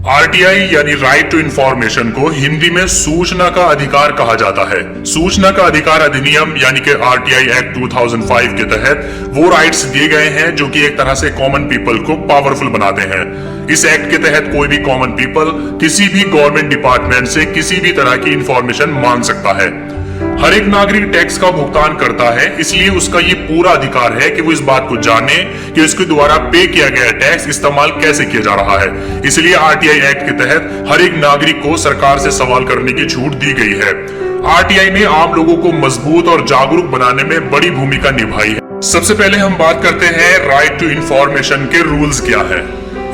RTI यानी right to information को हिंदी में सूचना का अधिकार कहा जाता है। सूचना का अधिकार अधिनियम यानी कि आरटीआई एक्ट 2005 के तहत वो राइट्स दिए गए हैं जो कि एक तरह से कॉमन पीपल को पावरफुल बनाते हैं। इस एक्ट के तहत कोई भी कॉमन पीपल किसी भी गवर्नमेंट डिपार्टमेंट से किसी भी तरह की इंफॉर्मेशन मांग सकता है। हर एक नागरिक टैक्स का भुगतान करता है, इसलिए उसका ये पूरा अधिकार है कि वो इस बात को जाने कि उसके द्वारा पे किया गया टैक्स इस्तेमाल कैसे किया जा रहा है। इसलिए आरटीआई एक्ट के तहत हर एक नागरिक को सरकार से सवाल करने की छूट दी गई है। आरटीआई ने आम लोगों को मजबूत और जागरूक बनाने में बड़ी भूमिका निभाई है। सबसे पहले हम बात करते हैं राइट टू इंफॉर्मेशन के रूल्स क्या है।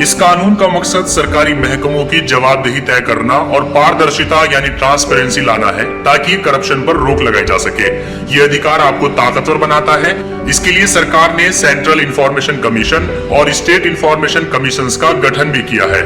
इस कानून का मकसद सरकारी महकमों की जवाबदेही तय करना और पारदर्शिता यानी ट्रांसपेरेंसी लाना है, ताकि करप्शन पर रोक लगाई जा सके। ये अधिकार आपको ताकतवर बनाता है। इसके लिए सरकार ने सेंट्रल इंफॉर्मेशन कमीशन और स्टेट इंफॉर्मेशन कमीशंस का गठन भी किया है।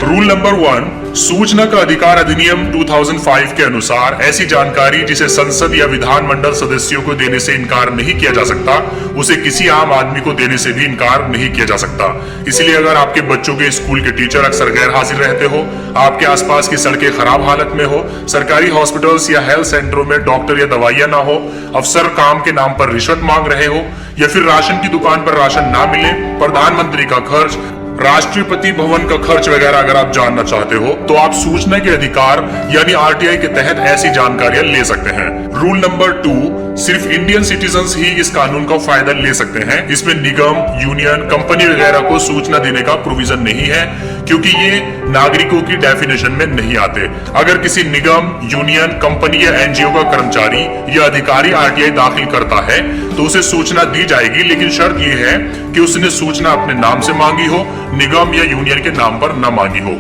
रूल नंबर 1, सूचना का अधिकार अधिनियम 2005 के अनुसार ऐसी जानकारी जिसे संसद या विधानमंडल सदस्यों को देने से इनकार नहीं किया जा सकता, उसे किसी आम आदमी को देने से भी इनकार नहीं किया जा सकता। इसलिए अगर आपके बच्चों के स्कूल के टीचर अक्सर गैर हाजिर रहते हो, आपके आसपास की सड़कें खराब हालत में हो, सरकारी हॉस्पिटल्स या हेल्थ सेंटरों में डॉक्टर या दवाइयां ना हो, अफसर काम के नाम पर रिश्वत मांग रहे हो, या फिर राशन की दुकान पर राशन ना मिले, प्रधानमंत्री का खर्च, राष्ट्रपति भवन का खर्च वगैरह अगर आप जानना चाहते हो, तो आप सूचना के अधिकार यानी आरटीआई के तहत ऐसी जानकारियां ले सकते हैं। रूल नंबर 2, सिर्फ इंडियन सिटीजन्स ही इस कानून का फायदा ले सकते हैं। इसमें निगम, यूनियन, कंपनी वगैरह को सूचना देने का प्रोविजन नहीं है, क्योंकि ये नागरिकों की डेफिनेशन में नहीं आते। अगर किसी निगम, यूनियन, कंपनी या एनजीओ का कर्मचारी या अधिकारी आरटीआई दाखिल करता है तो उसे सूचना दी जाएगी, लेकिन शर्त यह है कि उसने सूचना अपने नाम से मांगी हो, निगम या यूनियन के नाम पर न मांगी हो।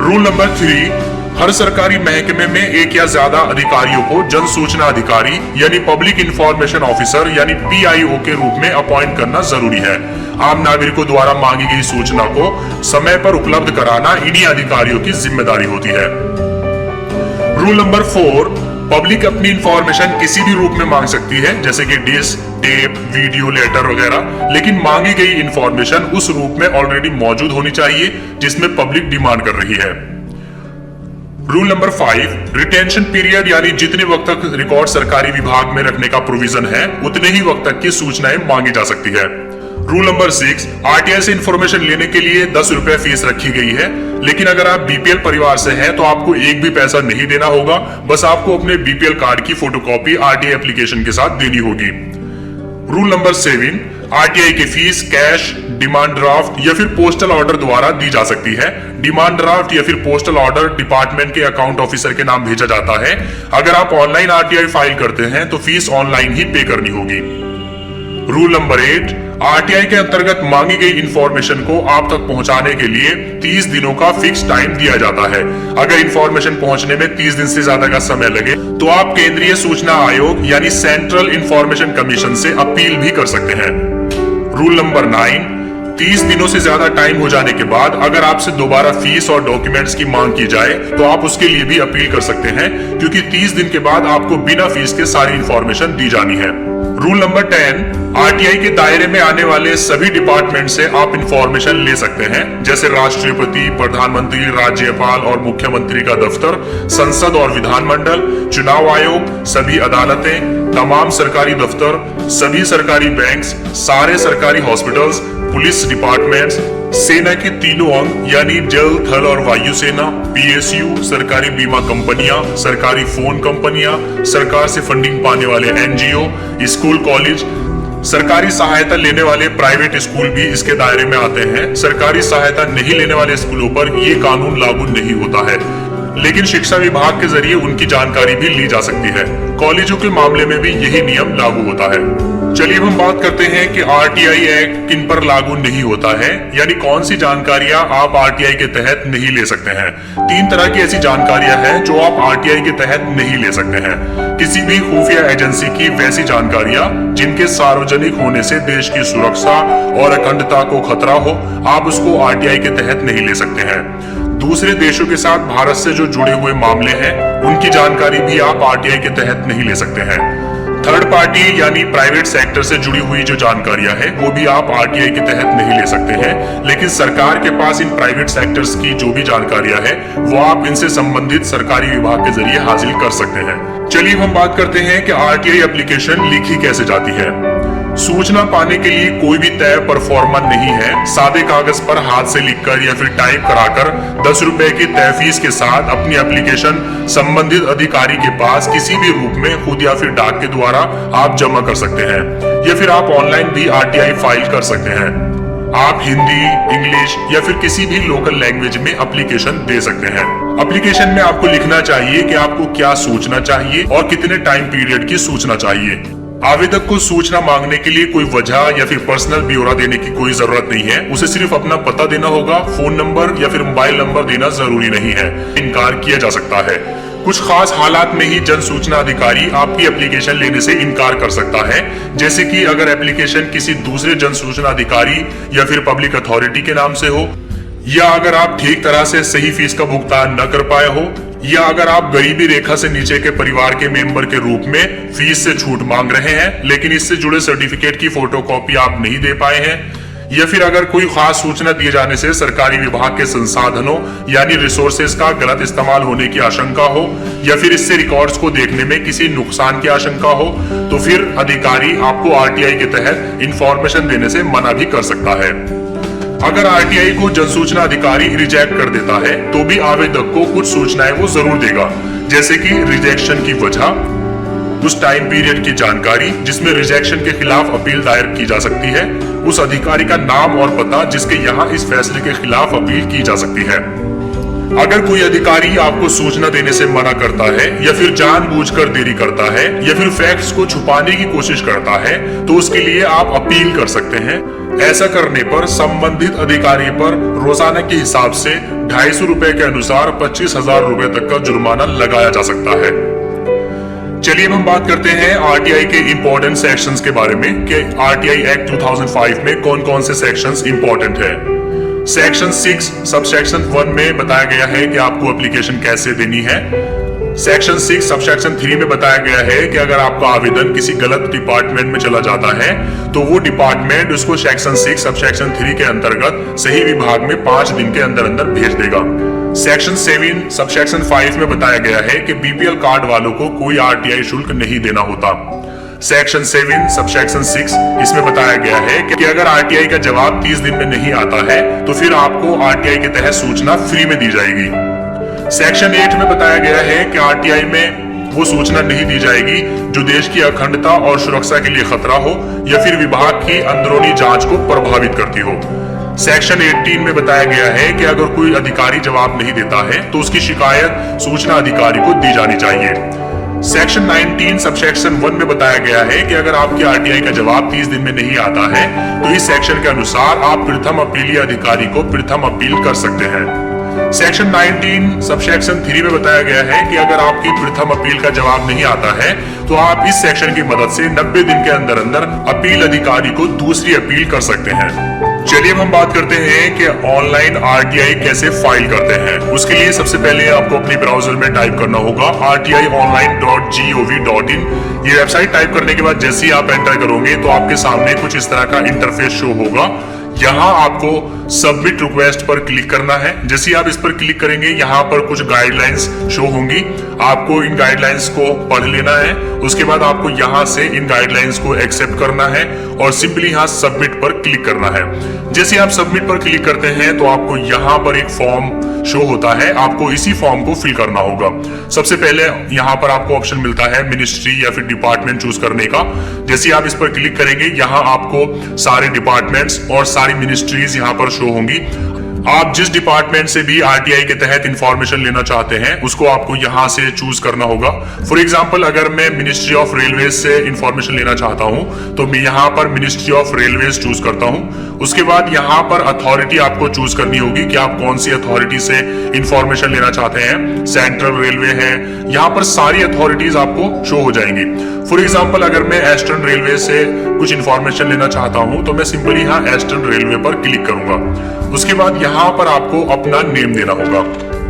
रूल नंबर 3, हर सरकारी महकमे में एक या ज्यादा अधिकारियों को जन सूचना अधिकारी यानी पब्लिक इंफॉर्मेशन ऑफिसर यानी पीआईओ के रूप में अपॉइंट करना जरूरी है। आम नागरिकों द्वारा मांगी गई सूचना को समय पर उपलब्ध कराना इन्हीं अधिकारियों की जिम्मेदारी होती है। रूल नंबर 4, पब्लिक अपनी इंफॉर्मेशन किसी भी रूप में मांग सकती है, जैसे कि डिस्क, टेप, वीडियो, लेटर वगैरह, लेकिन मांगी गई इंफॉर्मेशन उस रूप में ऑलरेडी मौजूद होनी चाहिए जिसमें पब्लिक डिमांड कर रही है। रूल नंबर 5, रिटेंशन पीरियड यानी जितने वक्त तक रिकॉर्ड सरकारी विभाग में रखने का प्रोविजन है, उतने ही वक्त तक की सूचनाएं मांगी जा सकती है। रूल नंबर 6, आरटीआई से इंफॉर्मेशन लेने के लिए 10 रुपए फीस रखी गई है, लेकिन अगर आप बीपीएल परिवार से हैं तो आपको एक भी पैसा नहीं देना होगा, बस आपको अपने बीपीएल कार्ड की फोटोकॉपी आरटीआई एप्लीकेशन के साथ देनी होगी। रूल नंबर 7, आरटीआई की फीस कैश, डिमांड ड्राफ्ट या फिर पोस्टल ऑर्डर द्वारा दी जा सकती है। डिमांड ड्राफ्ट या फिर पोस्टल ऑर्डर डिपार्टमेंट के अकाउंट ऑफिसर के नाम भेजा जाता है। अगर आप ऑनलाइन आरटीआई फाइल करते हैं तो फीस ऑनलाइन ही पे करनी होगी। रूल नंबर 8, आरटीआई के अंतर्गत मांगी गई इंफॉर्मेशन को आप तक पहुंचाने के लिए 30 दिनों का फिक्स टाइम दिया जाता है। अगर इंफॉर्मेशन पहुंचने में 30 दिन से ज्यादा का समय लगे तो आप केंद्रीय सूचना आयोग यानी सेंट्रल इंफॉर्मेशन कमीशन से अपील भी कर सकते हैं। रूल नंबर 9, 30 दिनों से ज्यादा टाइम हो जाने के बाद अगर आपसे दोबारा फीस और डॉक्यूमेंट्स की मांग की जाए तो आप उसके लिए भी अपील कर सकते हैं, क्योंकि 30 दिन के बाद आपको बिना फीस के सारी इंफॉर्मेशन दी जानी है। रूल नंबर 10, आरटीआई के दायरे में आने वाले सभी डिपार्टमेंट से आप इंफॉर्मेशन ले सकते हैं, जैसे राष्ट्रपति, प्रधानमंत्री, राज्यपाल और मुख्यमंत्री का दफ्तर, संसद और विधानमंडल, चुनाव आयोग, सभी अदालतें, तमाम सरकारी दफ्तर, सभी सरकारी बैंक्स, सारे सरकारी हॉस्पिटल्स, पुलिस डिपार्टमेंट्स, सेना के तीनों अंग यानी जल, थल और वायु सेना, पीएसयू, सरकारी बीमा कंपनियां, सरकारी फोन कंपनियां, सरकार से फंडिंग पाने वाले एनजीओ, स्कूल, कॉलेज, सरकारी सहायता लेने वाले प्राइवेट स्कूल भी इसके दायरे में आते हैं। सरकारी सहायता नहीं लेने वाले स्कूलों पर ये कानून लागू नहीं होता है, लेकिन शिक्षा विभाग के जरिए उनकी जानकारी भी ली जा सकती है। कॉलेजों के मामले में भी यही नियम लागू होता है। चलिए अब हम बात करते हैं कि आरटीआई एक्ट किन पर लागू नहीं होता है, यानी कौन सी जानकारियां आप आरटीआई के तहत नहीं ले सकते हैं। 3 तरह की ऐसी जानकारियां हैं जो आप आरटीआई के तहत नहीं ले सकते हैं। किसी भी खुफिया एजेंसी की वैसी जानकारियां जिनके सार्वजनिक होने से देश की सुरक्षा और अखंडता को खतरा हो, आप उसको आरटीआई के तहत नहीं ले सकते हैं। दूसरे देशों के साथ भारत से जो जुड़े हुए मामले हैं, उनकी जानकारी भी आप आरटीआई के तहत नहीं ले सकते हैं। थर्ड पार्टी यानी प्राइवेट सेक्टर से जुड़ी हुई जो जानकारियां है वो भी आप आरटीआई के तहत नहीं ले सकते हैं, लेकिन सरकार के पास इन प्राइवेट सेक्टर्स की जो भी जानकारियां है वो आप इनसे संबंधित सरकारी विभाग के जरिए हासिल कर सकते हैं। चलिए हम बात करते हैं कि आरटीआई एप्लीकेशन लिखी कैसे जाती है। सूचना पाने के लिए कोई भी तय परफॉर्मा नहीं है। सादे कागज पर हाथ से लिखकर या फिर टाइप कराकर 10 रुपए की तय फीस के साथ अपनी एप्लीकेशन संबंधित अधिकारी के पास किसी भी रूप में खुद या फिर डाक के द्वारा आप जमा कर सकते हैं, या फिर आप ऑनलाइन भी आरटीआई फाइल कर सकते हैं। आप हिंदी, इंग्लिश या फिर किसी भी लोकल लैंग्वेज में एप्लीकेशन दे सकते हैं। एप्लीकेशन में आपको लिखना चाहिए कि आपको क्या सूचना चाहिए और कितने टाइम पीरियड की सूचना चाहिए। आवेदक को सूचना मांगने के लिए कोई वजह या फिर पर्सनल ब्यौरा देने की कोई जरूरत नहीं है। उसे सिर्फ अपना पता देना होगा। फोन नंबर या फिर मोबाइल नंबर देना जरूरी नहीं है। इनकार किया जा सकता है। कुछ खास हालात में ही जन सूचना अधिकारी आपकी एप्लीकेशन लेने से इनकार कर सकता है, जैसे कि अगर एप्लीकेशन किसी दूसरे जन सूचना अधिकारी या फिर पब्लिक अथॉरिटी के नाम से हो, या अगर आप ठीक तरह से सही फीस का भुगतान न कर पाए हो, या अगर आप गरीबी रेखा से नीचे के परिवार के मेंबर के रूप में फीस से छूट मांग रहे हैं लेकिन इससे जुड़े सर्टिफिकेट की फोटोकॉपी आप नहीं दे पाए हैं, या फिर अगर कोई खास सूचना दिए जाने से सरकारी विभाग के संसाधनों यानी रिसोर्सेज का गलत इस्तेमाल होने की आशंका हो, या फिर इससे रिकॉर्ड्स को देखने में किसी नुकसान की आशंका हो, तो फिर अधिकारी आपको आरटीआई के तहत इंफॉर्मेशन देने से मना भी कर सकता है। अगर आरटीआई को जनसूचना अधिकारी रिजेक्ट कर देता है तो भी आवेदक को कुछ सूचनाएं वो जरूर देगा, जैसे कि रिजेक्शन की वजह, उस टाइम पीरियड की जानकारी जिसमें रिजेक्शन के खिलाफ अपील दायर की जा सकती है, उस अधिकारी का नाम और पता जिसके यहाँ इस फैसले के खिलाफ अपील की जा सकती है। अगर कोई अधिकारी आपको सूचना देने से मना करता है, या फिर जानबूझकर देरी करता है, या फिर फैक्ट्स को छुपाने की कोशिश करता है, तो उसके लिए आप अपील कर सकते हैं। ऐसा करने पर संबंधित अधिकारी पर रोजाना के हिसाब से 250 रुपए के अनुसार 25,000 रुपए तक का जुर्माना लगाया जा सकता है। चलिए हम बात करते हैं आरटीआई के इंपॉर्टेंट सेक्शंस के बारे में कि आरटीआई एक्ट 2005 में कौन कौन से सेक्शंस इंपॉर्टेंट है। सेक्शन 6 सबसेक्शन 1 में बताया गया है कि आपको एप्लीकेशन कैसे देनी है। सेक्शन 6 सबसेक्शन 3 में बताया गया है कि अगर आपका आवेदन किसी गलत डिपार्टमेंट में चला जाता है तो वो डिपार्टमेंट उसको सेक्शन 6 सबसेक्शन 3 के अंतर्गत सही विभाग में 5 दिन के अंदर अंदर भेज देगा। सेक्शन 7 सबसेक्शन 5 में बताया गया है कि बीपीएल कार्ड वालों को कोई आरटीआई शुल्क नहीं देना होता। सेक्शन 7 सबसेक्शन 6 इसमें बताया गया है कि अगर आरटीआई का जवाब 30 दिन में नहीं आता है तो फिर आपको आरटीआई के तहत सूचना फ्री में दी जाएगी। सेक्शन 8 में बताया गया है कि आरटीआई में वो सूचना नहीं दी जाएगी जो देश की अखंडता और सुरक्षा के लिए खतरा हो या फिर विभाग की अंदरूनी जांच को प्रभावित करती हो। सेक्शन 18 में बताया गया है कि अगर कोई अधिकारी जवाब नहीं देता है तो उसकी शिकायत सूचना अधिकारी को दी जानी चाहिए। सेक्शन 19 सबसेक्शन 1 में बताया गया है कि अगर आपके आरटीआई का जवाब 30 दिन में नहीं आता है तो इस सेक्शन के अनुसार आप प्रथम अपीलीय अधिकारी को प्रथम अपील कर सकते हैं। सेक्शन 19 सबसेक्शन 3 में बताया गया है कि अगर आपकी प्रथम अपील का जवाब नहीं आता है तो आप इस सेक्शन की मदद से 90 दिन के अंदर अंदर अपील अधिकारी को दूसरी अपील कर सकते हैं। चलिए हम बात करते हैं कि ऑनलाइन आरटीआई कैसे फाइल करते हैं। उसके लिए सबसे पहले आपको अपने ब्राउजर में टाइप करना होगा rtionline.gov.in। ये वेबसाइट टाइप करने के बाद जैसे ही आप एंटर करोगे तो आपके सामने कुछ इस तरह का इंटरफेस शो होगा। यहाँ आपको सबमिट रिक्वेस्ट पर क्लिक करना है। जैसे ही आप इस पर क्लिक करेंगे यहाँ पर कुछ गाइडलाइंस शो होंगी। आपको इन गाइडलाइंस को पढ़ लेना है। उसके बाद आपको यहाँ से इन गाइडलाइंस को एक्सेप्ट करना है और सिंपली यहाँ सबमिट पर क्लिक करना है। जैसे आप सबमिट पर क्लिक करते हैं तो आपको यहाँ पर एक फॉर्म शो होता है। आपको इसी फॉर्म को फिल करना होगा। सबसे पहले यहाँ पर आपको ऑप्शन मिलता है मिनिस्ट्री या फिर डिपार्टमेंट चूज करने का। जैसे आप इस पर क्लिक करेंगे यहाँ आपको सारे डिपार्टमेंट्स और सारी मिनिस्ट्रीज यहाँ पर शो होंगी। आप जिस डिपार्टमेंट से भी आरटीआई के तहत इंफॉर्मेशन लेना चाहते हैं उसको आपको यहाँ से चूज करना होगा। फॉर एग्जांपल अगर मैं मिनिस्ट्री ऑफ रेलवेज से इंफॉर्मेशन लेना चाहता हूँ तो मैं यहाँ पर मिनिस्ट्री ऑफ रेलवेज चूज करता हूँ। उसके बाद यहाँ पर अथॉरिटी आपको चूज करनी होगी कि आप कौन सी अथॉरिटी से इंफॉर्मेशन लेना चाहते हैं। सेंट्रल रेलवे है, यहाँ पर सारी अथॉरिटीज आपको शो हो जाएंगी। फॉर एग्जाम्पल अगर मैं ईस्टर्न रेलवे से कुछ इंफॉर्मेशन लेना चाहता हूँ तो मैं सिंपली यहाँ ईस्टर्न रेलवे पर क्लिक करूंगा। उसके बाद यहाँ पर आपको अपना नेम देना होगा।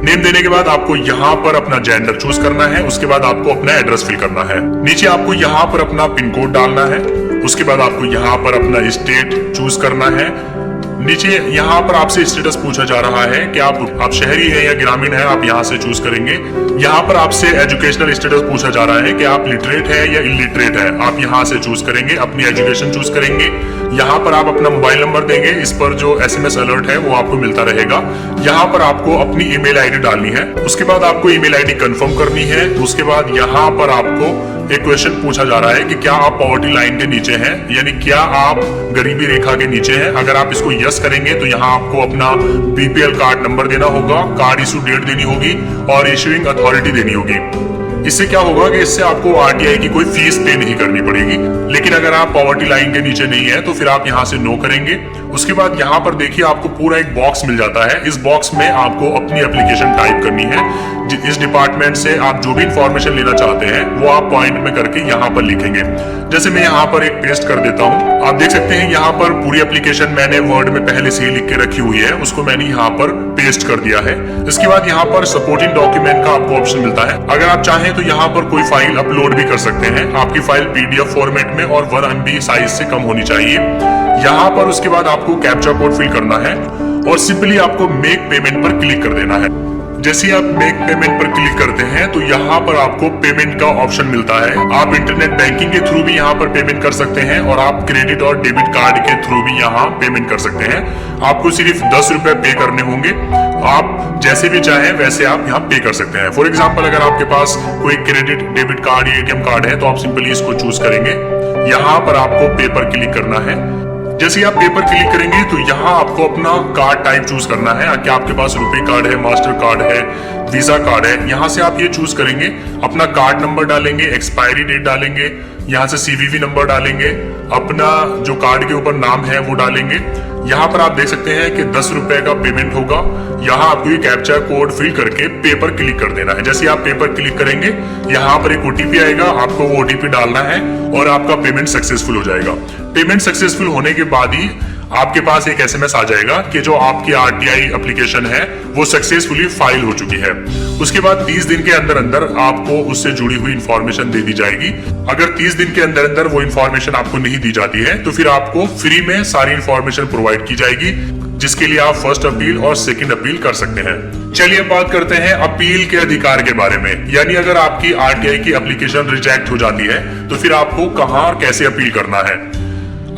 नेम देने के बाद आपको यहाँ पर अपना जेंडर चूज करना है, उसके बाद आपको अपना एड्रेस फिल करना है। नीचे आपको यहाँ पर अपना पिन कोड डालना है, उसके बाद आपको यहाँ पर अपना स्टेट चूज करना है। नीचे यहाँ पर आपसे स्टेटस पूछा जा रहा है कि आप शहरी है या ग्रामीण है, आप यहाँ से चूज करेंगे। यहाँ पर आपसे एजुकेशनल स्टेटस पूछा जा रहा है कि आप लिटरेट है या इलिटरेट है, आप यहाँ से चूज करेंगे, अपनी एजुकेशन चूज करेंगे। यहाँ पर आप अपना मोबाइल नंबर देंगे, इस पर जो SMS अलर्ट है वो आपको मिलता रहेगा। यहाँ पर आपको अपनी ईमेल आईडी डालनी है, उसके बाद आपको ईमेल आईडी कंफर्म करनी है। उसके बाद यहाँ पर आपको एक क्वेश्चन पूछा जा रहा है कि क्या आप पॉवर्टी लाइन के नीचे हैं, यानी क्या आप गरीबी रेखा के नीचे हैं। अगर आप इसको यस करेंगे तो यहाँ आपको अपना BPL कार्ड नंबर देना होगा, कार्ड इशू डेट देनी होगी और इशूइंग अथॉरिटी देनी होगी। इससे क्या होगा कि इससे आपको RTI की कोई फीस पे नहीं करनी पड़ेगी। लेकिन अगर आप पॉवर्टी लाइन के नीचे नहीं है तो फिर आप यहाँ से नो करेंगे। उसके बाद यहाँ पर देखिए आपको पूरा एक बॉक्स मिल जाता है। इस बॉक्स में आपको अपनी एप्लीकेशन टाइप करनी है। इस डिपार्टमेंट से आप जो भी इंफॉर्मेशन लेना चाहते हैं वो आप पॉइंट में करके यहाँ पर लिखेंगे। जैसे मैं यहाँ पर एक पेस्ट कर देता हूँ, आप देख सकते हैं यहाँ पर पूरी एप्लीकेशन मैंने वर्ड में पहले से ही लिख के रखी हुई है, उसको मैंने यहाँ पर पेस्ट कर दिया है। इसके बाद यहाँ पर सपोर्टिंग डॉक्यूमेंट का आपको ऑप्शन मिलता है। अगर आप चाहें तो यहाँ पर कोई फाइल अपलोड भी कर सकते हैं। आपकी फाइल PDF फॉर्मेट में और 1 MB साइज से कम होनी चाहिए। यहाँ पर उसके बाद आपको कैप्चा कोड फिल करना है और सिंपली आपको मेक पेमेंट पर क्लिक कर देना है। जैसे ही आप मेक पेमेंट पर क्लिक करते हैं तो यहाँ पर आपको पेमेंट का ऑप्शन मिलता है। आप इंटरनेट बैंकिंग के थ्रू भी यहाँ पर पेमेंट कर सकते हैं और आप क्रेडिट और डेबिट कार्ड के थ्रू भी यहाँ पेमेंट कर सकते हैं। आपको सिर्फ 10 रुपए पे करने होंगे। आप जैसे भी चाहें वैसे आप यहाँ पे कर सकते हैं। फॉर एग्जाम्पल अगर आपके पास कोई क्रेडिट डेबिट कार्ड या ATM कार्ड है तो आप सिंपली इसको चूज करेंगे। यहाँ पर आपको पे पर क्लिक करना है। जैसे आप पेपर क्लिक करेंगे तो यहाँ आपको अपना कार्ड टाइप चूज करना है कि आपके पास रुपए कार्ड है, मास्टर कार्ड है, वीजा कार्ड है। यहाँ से आप ये चूज करेंगे, अपना कार्ड नंबर डालेंगे, एक्सपायरी डेट डालेंगे, यहाँ से CVV नंबर डालेंगे, अपना जो कार्ड के ऊपर नाम है वो डालेंगे। यहाँ पर आप देख सकते हैं कि 10 रुपए का पेमेंट होगा। यहाँ आपको ये कैप्चा कोड फिल करके पे पर क्लिक कर देना है। जैसे आप पे पर क्लिक करेंगे यहाँ पर एक OTP आएगा, आपको वो OTP डालना है और आपका पेमेंट सक्सेसफुल हो जाएगा। पेमेंट सक्सेसफुल होने के बाद ही आपके पास एक SMS आ जाएगा कि जो आपकी RTI एप्लीकेशन है वो सक्सेसफुली फाइल हो चुकी है। उसके बाद 30 दिन के अंदर अंदर आपको उससे जुड़ी हुई इंफॉर्मेशन दे दी जाएगी। अगर 30 दिन के अंदर अंदर वो इंफॉर्मेशन आपको नहीं दी जाती है तो फिर आपको फ्री में सारी इंफॉर्मेशन प्रोवाइड की जाएगी, जिसके लिए आप फर्स्ट अपील और सेकंड अपील कर सकते हैं। चलिए अब बात करते हैं अपील के अधिकार के बारे में। यानी अगर आपकी RTI की एप्लीकेशन रिजेक्ट हो जाती है तो फिर आपको कहां और कैसे अपील करना है।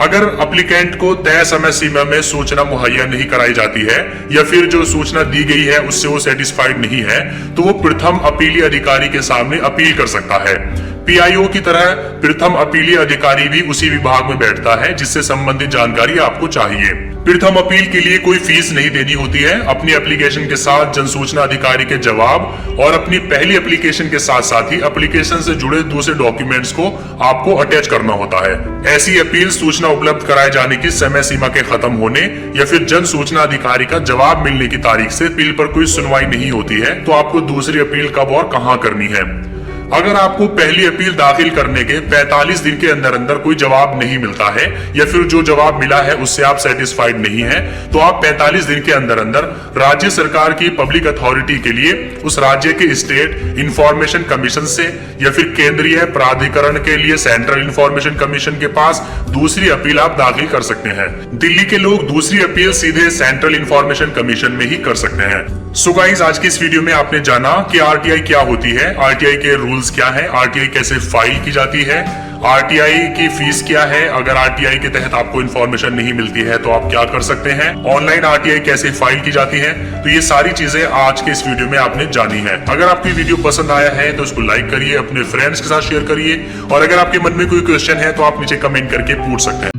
अगर एप्लीकेंट को तय समय सीमा में सूचना मुहैया नहीं कराई जाती है या फिर जो सूचना दी गई है उससे वो सेटिस्फाइड नहीं है तो वो प्रथम अपीली अधिकारी के सामने अपील कर सकता है। PIO की तरह प्रथम अपीली अधिकारी भी उसी विभाग में बैठता है जिससे संबंधित जानकारी आपको चाहिए। प्रथम अपील के लिए कोई फीस नहीं देनी होती है। अपनी एप्लीकेशन के साथ जनसूचना अधिकारी के जवाब और अपनी पहली एप्लीकेशन के साथ साथ ही एप्लीकेशन से जुड़े दूसरे डॉक्यूमेंट्स को आपको अटैच करना होता है। ऐसी अपील सूचना उपलब्ध कराए जाने की समय सीमा के खत्म होने या फिर जन सूचना अधिकारी का जवाब मिलने की तारीख से अपील पर कोई सुनवाई नहीं होती है तो आपको दूसरी अपील कब और कहां करनी है। अगर आपको पहली अपील दाखिल करने के 45 दिन के अंदर अंदर कोई जवाब नहीं मिलता है या फिर जो जवाब मिला है उससे आप सेटिस्फाइड नहीं है तो आप 45 दिन के अंदर अंदर राज्य सरकार की पब्लिक अथॉरिटी के लिए उस राज्य के स्टेट इंफॉर्मेशन कमीशन से या फिर केंद्रीय प्राधिकरण के लिए सेंट्रल इंफॉर्मेशन कमीशन के पास दूसरी अपील आप दाखिल कर सकते हैं। दिल्ली के लोग दूसरी अपील सीधे सेंट्रल इंफॉर्मेशन कमीशन में ही कर सकते हैं। सो गाइस, आज की इस वीडियो में आपने जाना कि RTI क्या होती है, RTI के रूल्स क्या है, RTI कैसे फाइल की जाती है, RTI की फीस क्या है, अगर RTI के तहत आपको इन्फॉर्मेशन नहीं मिलती है तो आप क्या कर सकते हैं, ऑनलाइन RTI कैसे फाइल की जाती है। तो ये सारी चीजें आज के इस वीडियो में आपने जानी है। अगर आपको ये वीडियो पसंद आया है तो इसको लाइक करिए, अपने फ्रेंड्स के साथ शेयर करिए और अगर आपके मन में कोई क्वेश्चन है तो आप नीचे कमेंट करके पूछ सकते हैं।